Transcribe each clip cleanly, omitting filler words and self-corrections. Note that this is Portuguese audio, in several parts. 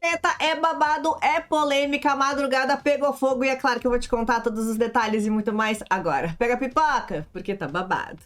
Treta é babado, é polêmica, a madrugada pegou fogo e é claro que eu vou te contar todos os detalhes e muito mais agora. Pega a pipoca, porque tá babado.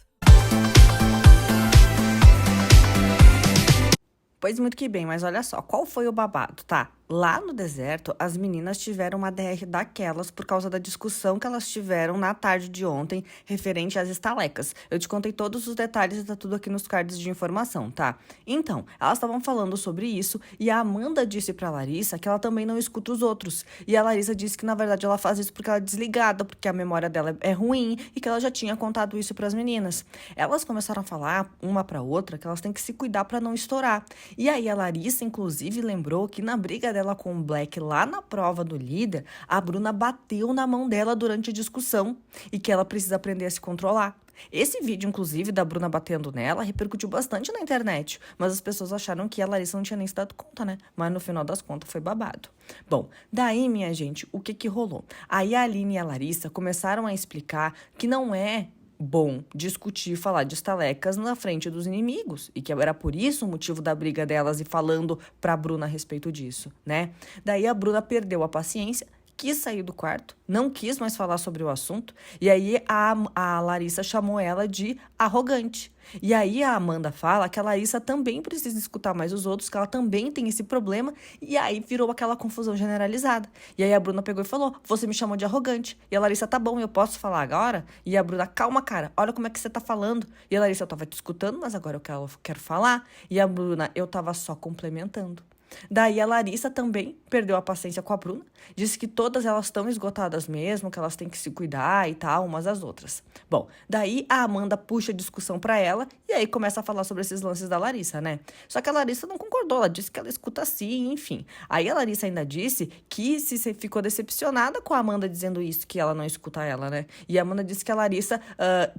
Pois muito que bem, mas olha só, qual foi o babado, tá? Lá no deserto, as meninas tiveram uma DR daquelas por causa da discussão que elas tiveram na tarde de ontem referente às estalecas. Eu te contei todos os detalhes e tá tudo aqui nos cards de informação, tá? Então, elas estavam falando sobre isso e a Amanda disse pra Larissa que ela também não escuta os outros. E a Larissa disse que na verdade ela faz isso porque ela é desligada, porque a memória dela é ruim e que ela já tinha contado isso pras meninas. Elas começaram a falar uma pra outra que elas têm que se cuidar pra não estourar. E aí a Larissa, inclusive, lembrou que na briga dela com o Black lá na prova do líder, a Bruna bateu na mão dela durante a discussão e que ela precisa aprender a se controlar. Esse vídeo, inclusive, da Bruna batendo nela, repercutiu bastante na internet, mas as pessoas acharam que a Larissa não tinha nem se dado conta, né? Mas no final das contas foi babado. Bom, daí, minha gente, o que rolou? Aí a Aline e a Larissa começaram a explicar que não é bom discutir e falar de estalecas na frente dos inimigos, e que era por isso o motivo da briga delas e falando pra Bruna a respeito disso, né? Daí a Bruna perdeu a paciência, quis sair do quarto, não quis mais falar sobre o assunto, e aí a Larissa chamou ela de arrogante. E aí a Amanda fala que a Larissa também precisa escutar mais os outros, que ela também tem esse problema, e aí virou aquela confusão generalizada. E aí a Bruna pegou e falou, você me chamou de arrogante. E a Larissa, tá bom, eu posso falar agora? E a Bruna, calma, cara, olha como é que você tá falando. E a Larissa, eu tava te escutando, mas agora eu quero falar. E a Bruna, eu tava só complementando. Daí a Larissa também perdeu a paciência com a Bruna, disse que todas elas estão esgotadas mesmo, que elas têm que se cuidar e tal, umas às outras. Bom, daí a Amanda puxa a discussão pra ela e aí começa a falar sobre esses lances da Larissa, né? Só que a Larissa não concordou, ela disse que ela escuta assim, enfim. Aí a Larissa ainda disse que se ficou decepcionada com a Amanda dizendo isso, que ela não escuta ela, né? E a Amanda disse que a Larissa,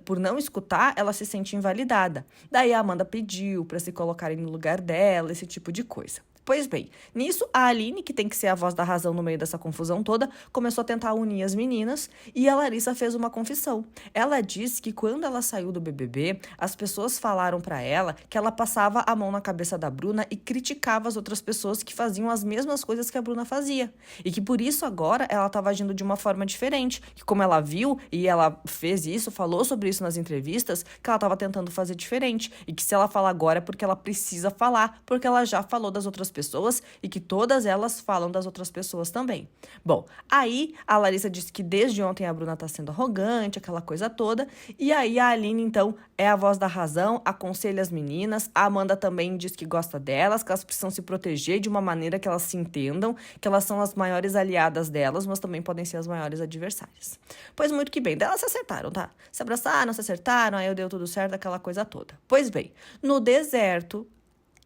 por não escutar, ela se sente invalidada. Daí a Amanda pediu pra se colocarem no lugar dela, esse tipo de coisa. Pois bem, nisso a Aline, que tem que ser a voz da razão no meio dessa confusão toda, começou a tentar unir as meninas e a Larissa fez uma confissão. Ela disse que quando ela saiu do BBB, as pessoas falaram pra ela que ela passava a mão na cabeça da Bruna e criticava as outras pessoas que faziam as mesmas coisas que a Bruna fazia. E que por isso agora ela estava agindo de uma forma diferente, que como ela viu e ela fez isso, falou sobre isso nas entrevistas, que ela estava tentando fazer diferente e que se ela falar agora é porque ela precisa falar, porque ela já falou das outras pessoas e que todas elas falam das outras pessoas também. Bom, aí a Larissa disse que desde ontem a Bruna tá sendo arrogante, aquela coisa toda, e aí a Aline, então, é a voz da razão, aconselha as meninas, a Amanda também diz que gosta delas, que elas precisam se proteger de uma maneira que elas se entendam, que elas são as maiores aliadas delas, mas também podem ser as maiores adversárias. Pois muito que bem, delas se acertaram, tá? Se abraçaram, se acertaram, aí deu tudo certo, aquela coisa toda. Pois bem, no deserto,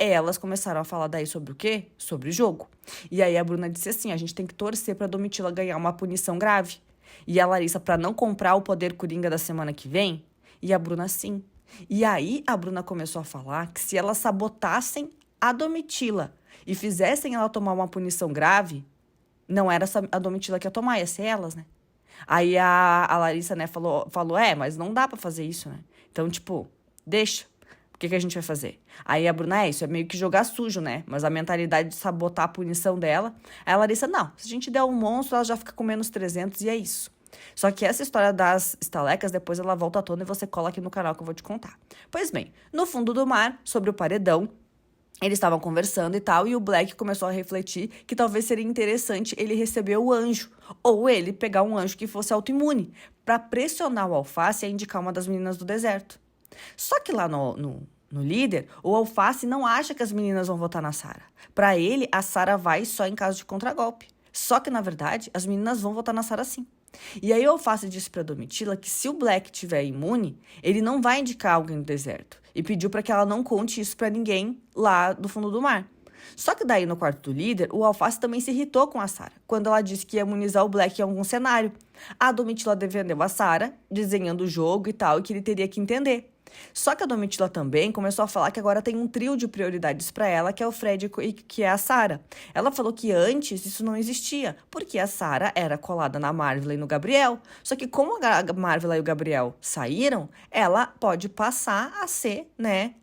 elas começaram a falar daí sobre o quê? Sobre o jogo. E aí a Bruna disse assim, a gente tem que torcer pra Domitila ganhar uma punição grave. E a Larissa pra não comprar o poder coringa da semana que vem. E a Bruna sim. E aí a Bruna começou a falar que se elas sabotassem a Domitila e fizessem ela tomar uma punição grave, não era a Domitila que ia tomar, ia ser elas, né? Aí a Larissa, né, falou, mas não dá pra fazer isso, né? Então, tipo, deixa. O que a gente vai fazer? Aí a Bruna, isso é meio que jogar sujo, né? Mas a mentalidade de sabotar a punição dela. Aí a Larissa, não, se a gente der um monstro, ela já fica com menos 300 e é isso. Só que essa história das estalecas, depois ela volta à tona e você cola aqui no canal que eu vou te contar. Pois bem, no fundo do mar, sobre o paredão, eles estavam conversando e tal, e o Black começou a refletir que talvez seria interessante ele receber o anjo, ou ele pegar um anjo que fosse autoimune, pra pressionar o Alface a indicar uma das meninas do deserto. Só que lá no líder, o Alface não acha que as meninas vão votar na Sarah. Pra ele, a Sarah vai só em caso de contragolpe. Só que, na verdade, as meninas vão votar na Sarah sim. E aí o Alface disse pra Domitila que se o Black tiver imune, ele não vai indicar alguém no deserto. E pediu pra que ela não conte isso pra ninguém lá do fundo do mar. Só que daí no quarto do líder, o Alface também se irritou com a Sarah, quando ela disse que ia imunizar o Black em algum cenário. A Domitila defendeu a Sarah, desenhando o jogo e tal, e que ele teria que entender. Só que a Domitila também começou a falar que agora tem um trio de prioridades para ela, que é o Fred e que é a Sarah. Ela falou que antes isso não existia, porque a Sarah era colada na Marvel e no Gabriel. Só que como a Marvel e o Gabriel saíram, ela pode passar a ser, né,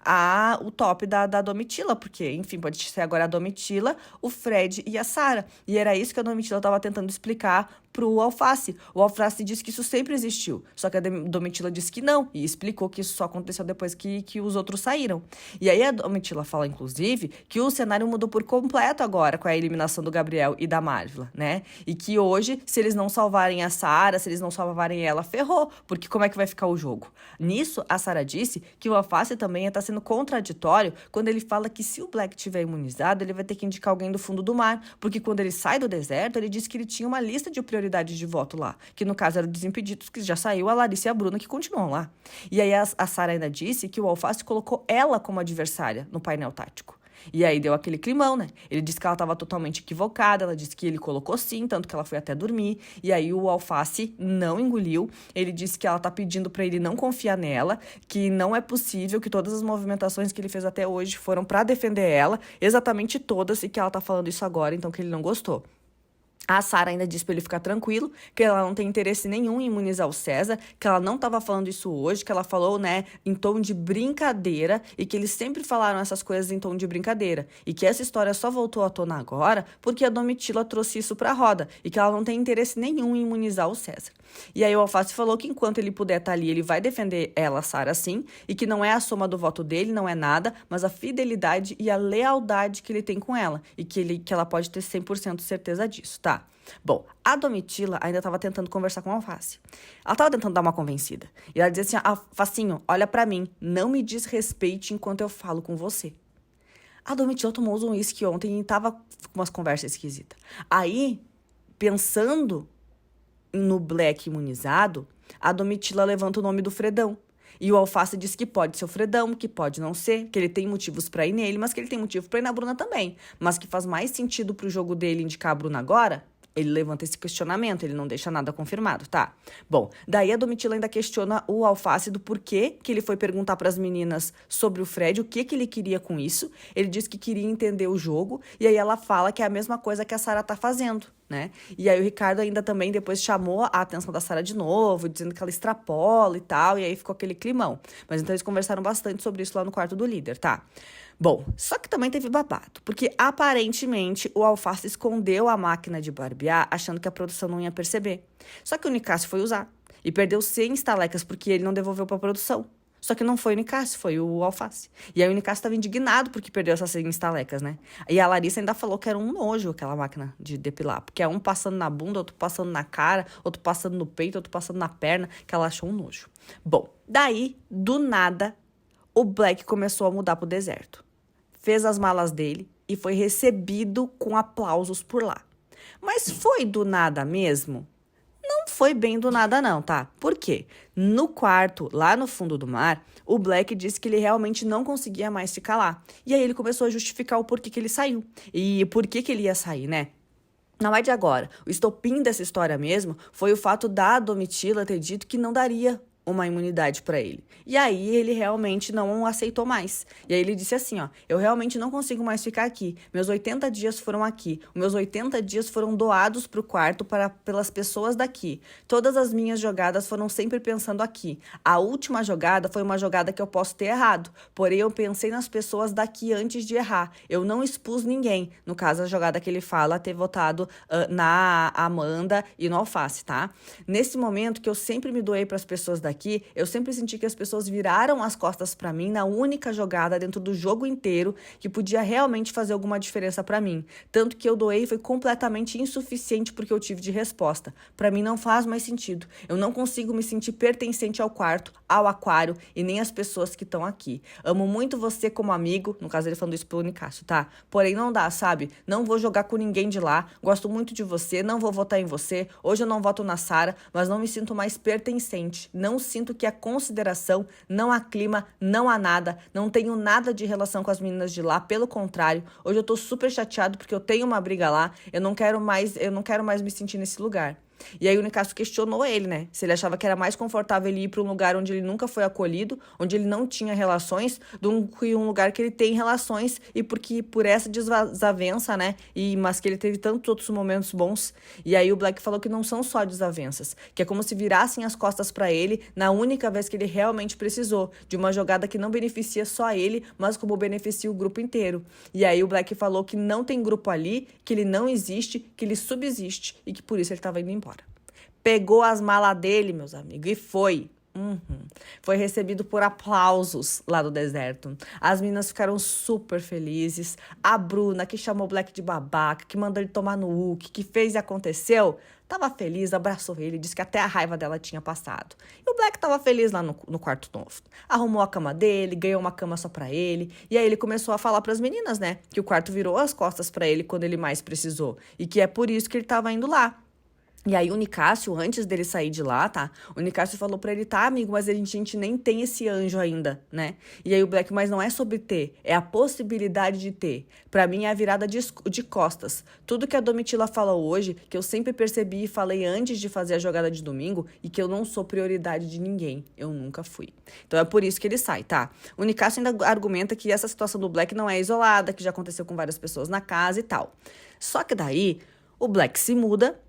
o top da Domitila, porque, enfim, pode ser agora a Domitila, o Fred e a Sarah. E era isso que a Domitila estava tentando explicar pro Alface. O Alface disse que isso sempre existiu, só que a Domitila disse que não, e explicou que isso só aconteceu depois que os outros saíram. E aí a Domitila fala, inclusive, que o cenário mudou por completo agora com a eliminação do Gabriel e da Marvel, né? E que hoje, se eles não salvarem a Sarah, se eles não salvarem ela, ferrou, porque como é que vai ficar o jogo? Nisso, a Sarah disse que o Alface também está sendo contraditório quando ele fala que se o Black tiver imunizado, ele vai ter que indicar alguém do fundo do mar, porque quando ele sai do deserto, ele disse que ele tinha uma lista de prioridades de voto lá, que no caso era o Desimpedidos, que já saiu, a Larissa e a Bruna que continuam lá. E aí a Sarah ainda disse que o Alface colocou ela como adversária no painel tático. E aí deu aquele climão, né? Ele disse que ela estava totalmente equivocada, ela disse que ele colocou sim, tanto que ela foi até dormir. E aí o Alface não engoliu. Ele disse que ela tá pedindo para ele não confiar nela, que não é possível, que todas as movimentações que ele fez até hoje foram para defender ela, exatamente todas, e que ela tá falando isso agora, então que ele não gostou. A Sarah ainda disse para ele ficar tranquilo, que ela não tem interesse nenhum em imunizar o César, que ela não estava falando isso hoje, que ela falou, né, em tom de brincadeira, e que eles sempre falaram essas coisas em tom de brincadeira, e que essa história só voltou à tona agora porque a Domitila trouxe isso para a roda, e que ela não tem interesse nenhum em imunizar o César. E aí o Alface falou que enquanto ele puder estar ali, ele vai defender ela, Sarah, sim, e que não é a soma do voto dele, não é nada, mas a fidelidade e a lealdade que ele tem com ela, e que ela pode ter 100% certeza disso, tá? Bom, a Domitila ainda estava tentando conversar com o Alface. Ela estava tentando dar uma convencida. E ela dizia assim, Facinho, olha pra mim, não me desrespeite enquanto eu falo com você. A Domitila tomou um uísque ontem e tava com umas conversas esquisitas. Aí, pensando no Black imunizado, a Domitila levanta o nome do Fredão. E o Alface diz que pode ser o Fredão, que pode não ser, que ele tem motivos pra ir nele, mas que ele tem motivo pra ir na Bruna também. Mas que faz mais sentido pro jogo dele indicar a Bruna agora. Ele levanta esse questionamento, ele não deixa nada confirmado, tá? Bom, daí a Domitila ainda questiona o Alface do porquê que ele foi perguntar para as meninas sobre o Fred, o que ele queria com isso. Ele diz que queria entender o jogo, e aí ela fala que é a mesma coisa que a Sarah tá fazendo, né? E aí o Ricardo ainda também depois chamou a atenção da Sarah de novo, dizendo que ela extrapola e tal, e aí ficou aquele climão. Mas então eles conversaram bastante sobre isso lá no quarto do líder, tá? Bom, só que também teve babado, porque aparentemente o Alface escondeu a máquina de barbear achando que a produção não ia perceber. Só que o Nicásio foi usar e perdeu 100 estalecas porque ele não devolveu para a produção. Só que não foi o Nicásio, foi o Alface. E aí o Nicásio estava indignado porque perdeu essas 100 estalecas, né? E a Larissa ainda falou que era um nojo aquela máquina de depilar, porque é um passando na bunda, outro passando na cara, outro passando no peito, outro passando na perna, que ela achou um nojo. Bom, daí, do nada, o Black começou a mudar pro deserto. Fez as malas dele e foi recebido com aplausos por lá. Mas foi do nada mesmo? Não foi bem do nada não, tá? Por quê? No quarto, lá no fundo do mar, o Black disse que ele realmente não conseguia mais ficar lá. E aí ele começou a justificar o porquê que ele saiu. E por que ele ia sair, né? Não é de agora. O estopim dessa história mesmo foi o fato da Domitila ter dito que não daria uma imunidade para ele. E aí ele realmente não aceitou mais. E aí ele disse assim, ó, eu realmente não consigo mais ficar aqui. Meus 80 dias foram aqui. Os meus 80 dias foram doados pro quarto pelas pessoas daqui. Todas as minhas jogadas foram sempre pensando aqui. A última jogada foi uma jogada que eu posso ter errado. Porém, eu pensei nas pessoas daqui antes de errar. Eu não expus ninguém. No caso, a jogada que ele fala ter votado na Amanda e no Alface, tá? Nesse momento que eu sempre me doei para as pessoas daqui, eu sempre senti que as pessoas viraram as costas pra mim na única jogada dentro do jogo inteiro que podia realmente fazer alguma diferença pra mim. Tanto que eu doei foi completamente insuficiente porque eu tive de resposta. Pra mim não faz mais sentido. Eu não consigo me sentir pertencente ao quarto, ao aquário e nem às pessoas que estão aqui. Amo muito você como amigo, no caso ele falando isso pro Nicásio, tá? Porém não dá, sabe? Não vou jogar com ninguém de lá, gosto muito de você, não vou votar em você, hoje eu não voto na Sarah, mas não me sinto mais pertencente, não sinto que há consideração, não há clima, não há nada, não tenho nada de relação com as meninas de lá, pelo contrário, hoje eu tô super chateado porque eu tenho uma briga lá, eu não quero mais me sentir nesse lugar. E aí o Nicásio questionou ele, né? Se ele achava que era mais confortável ele ir para um lugar onde ele nunca foi acolhido, onde ele não tinha relações, do que um lugar que ele tem relações e porque por essa desavença, né? Mas que ele teve tantos outros momentos bons. E aí o Black falou que não são só desavenças, que é como se virassem as costas para ele na única vez que ele realmente precisou, de uma jogada que não beneficia só ele, mas como beneficia o grupo inteiro. E aí o Black falou que não tem grupo ali, que ele não existe, que ele subsiste e que por isso ele estava indo embora. Pegou as malas dele, meus amigos, e foi. Foi recebido por aplausos lá do deserto. As meninas ficaram super felizes. A Bruna, que chamou o Black de babaca, que mandou ele tomar no uke, que fez e aconteceu, tava feliz, abraçou ele, disse que até a raiva dela tinha passado. E o Black tava feliz lá no quarto novo. Arrumou a cama dele, ganhou uma cama só pra ele. E aí ele começou a falar pras meninas, né? Que o quarto virou as costas pra ele quando ele mais precisou. E que é por isso que ele tava indo lá. E aí o Nicásio, antes dele sair de lá, tá? O Nicásio falou pra ele, tá, amigo, mas a gente nem tem esse anjo ainda, né? E aí o Black, mas não é sobre ter, é a possibilidade de ter. Pra mim é a virada de costas. Tudo que a Domitila falou hoje, que eu sempre percebi e falei antes de fazer a jogada de domingo, e que eu não sou prioridade de ninguém. Eu nunca fui. Então é por isso que ele sai, tá? O Nicásio ainda argumenta que essa situação do Black não é isolada, que já aconteceu com várias pessoas na casa e tal. Só que daí, o Black se muda.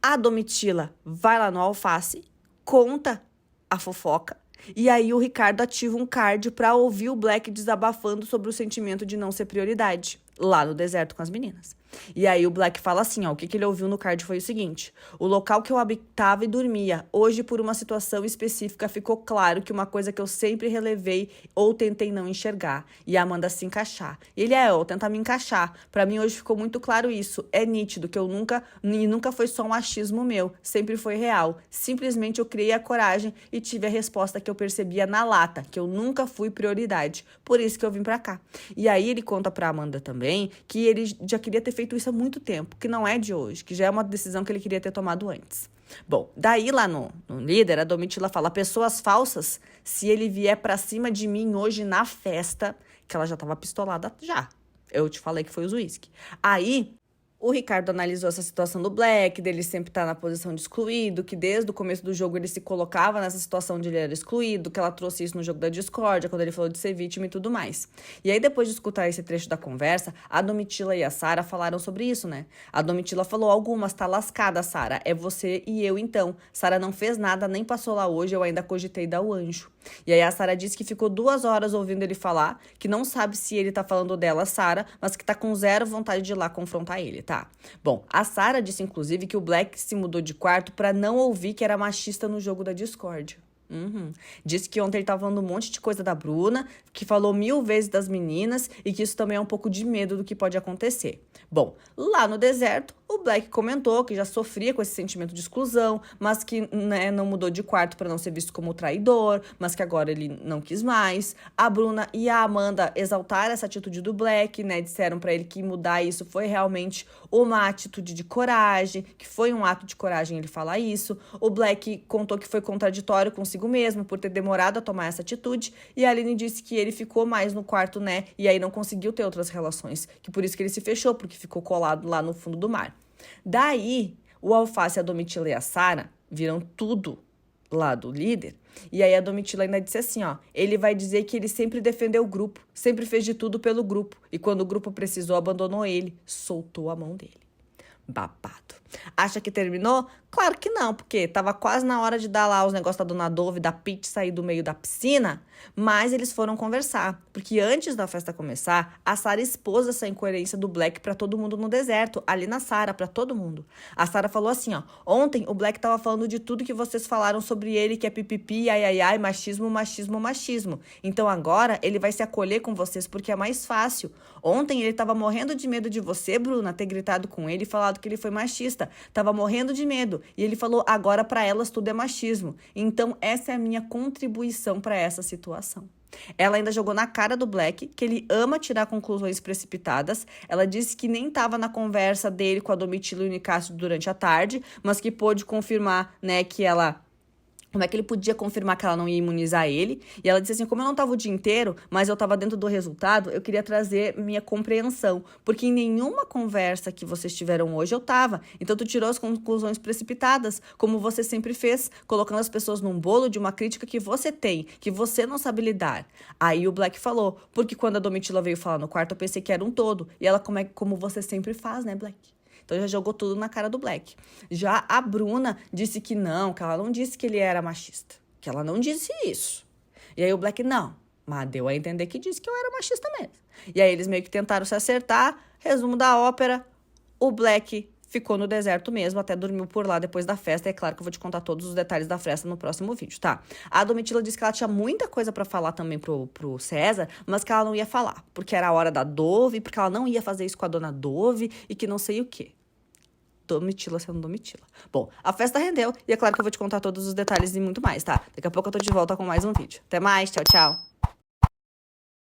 A Domitila vai lá no Alface, conta a fofoca, e aí o Ricardo ativa um card pra ouvir o Black desabafando sobre o sentimento de não ser prioridade, lá no deserto com as meninas. E aí o Black fala assim, ó, o que ele ouviu no card foi o seguinte: o local que eu habitava e dormia, hoje por uma situação específica ficou claro que uma coisa que eu sempre relevei ou tentei não enxergar, e a Amanda se encaixar. E ele eu tentar me encaixar. Pra mim hoje ficou muito claro isso, é nítido que eu nunca foi só um achismo meu, sempre foi real. Simplesmente eu criei a coragem e tive a resposta que eu percebia na lata, que eu nunca fui prioridade. Por isso que eu vim pra cá. E aí ele conta pra Amanda também que ele já queria ter feito isso há muito tempo, que não é de hoje, que já é uma decisão que ele queria ter tomado antes. Bom, daí lá no líder, a Domitila fala, pessoas falsas, se ele vier pra cima de mim hoje na festa, que ela já tava pistolada já. Eu te falei que foi o uísque. Aí o Ricardo analisou essa situação do Black, dele sempre estar na posição de excluído, que desde o começo do jogo ele se colocava nessa situação de ele era excluído, que ela trouxe isso no jogo da discórdia, quando ele falou de ser vítima e tudo mais. E aí, depois de escutar esse trecho da conversa, a Domitila e a Sara falaram sobre isso, né? A Domitila falou, algumas, tá lascada, Sara, é você e eu então. Sara não fez nada, nem passou lá hoje, eu ainda cogitei dar o anjo. E aí a Sara disse que ficou 2 horas ouvindo ele falar, que não sabe se ele tá falando dela, Sara, mas que tá com zero vontade de ir lá confrontar ele, tá? Bom, a Sara disse, inclusive, que o Black se mudou de quarto pra não ouvir que era machista no jogo da discórdia. Disse que ontem ele tava falando um monte de coisa da Bruna, que falou 1000 vezes das meninas e que isso também é um pouco de medo do que pode acontecer. Bom, lá no deserto, o Black comentou que já sofria com esse sentimento de exclusão, mas que não mudou de quarto para não ser visto como traidor, mas que agora ele não quis mais. A Bruna e a Amanda exaltaram essa atitude do Black, né? Disseram para ele que mudar isso foi realmente uma atitude de coragem, que foi um ato de coragem ele falar isso. O Black contou que foi contraditório consigo mesmo por ter demorado a tomar essa atitude, e a Aline disse que ele ficou mais no quarto, né? E aí não conseguiu ter outras relações, que por isso que ele se fechou, porque ficou colado lá no fundo do mar. Daí, o Alface, a Domitila e a Sara viram tudo lá do líder. E aí a Domitila ainda disse assim, ó, ele vai dizer que ele sempre defendeu o grupo, sempre fez de tudo pelo grupo. E quando o grupo precisou, abandonou ele, soltou a mão dele. Babado. Acha que terminou? Claro que não, porque tava quase na hora de dar lá os negócios da Dona Dove, da Pete sair do meio da piscina, mas eles foram conversar, porque antes da festa começar, a Sara expôs essa incoerência do Black pra todo mundo no deserto, ali na Sara, pra todo mundo. A Sara falou assim, ó, ontem o Black tava falando de tudo que vocês falaram sobre ele, que é pipipi, ai, ai, ai, machismo, machismo, machismo. Então agora ele vai se acolher com vocês porque é mais fácil. Ontem ele tava morrendo de medo de você, Bruna, ter gritado com ele e falado que ele foi machista. Tava morrendo de medo. E ele falou, agora pra elas tudo é machismo. Então essa é a minha contribuição pra essa situação. Ela ainda jogou na cara do Black que ele ama tirar conclusões precipitadas. Ela disse que nem estava na conversa dele com a Domitila e o Nicásio durante a tarde, mas que pôde confirmar, né, que ela Como é que ele podia confirmar que ela não ia imunizar ele? E ela disse assim, como eu não estava o dia inteiro, mas eu estava dentro do resultado, eu queria trazer minha compreensão. Porque em nenhuma conversa que vocês tiveram hoje eu estava. Então tu tirou as conclusões precipitadas, como você sempre fez, colocando as pessoas num bolo de uma crítica que você tem, que você não sabe lidar. Aí o Black falou, porque quando a Domitila veio falar no quarto, eu pensei que era um todo. E ela, como você sempre faz, né, Black? Então já jogou tudo na cara do Black. Já a Bruna disse que ela não disse que ele era machista. Que ela não disse isso. E aí o Black, não. Mas deu a entender que disse que eu era machista mesmo. E aí eles meio que tentaram se acertar. Resumo da ópera, o Black ficou no deserto mesmo, até dormiu por lá depois da festa. E é claro que eu vou te contar todos os detalhes da festa no próximo vídeo, tá? A Domitila disse que ela tinha muita coisa pra falar também pro César, mas que ela não ia falar, porque era a hora da Dove, porque ela não ia fazer isso com a dona Dove e que não sei o quê. Domitila sendo Domitila. Bom, a festa rendeu e é claro que eu vou te contar todos os detalhes e muito mais, tá? Daqui a pouco eu tô de volta com mais um vídeo. Até mais, tchau, tchau!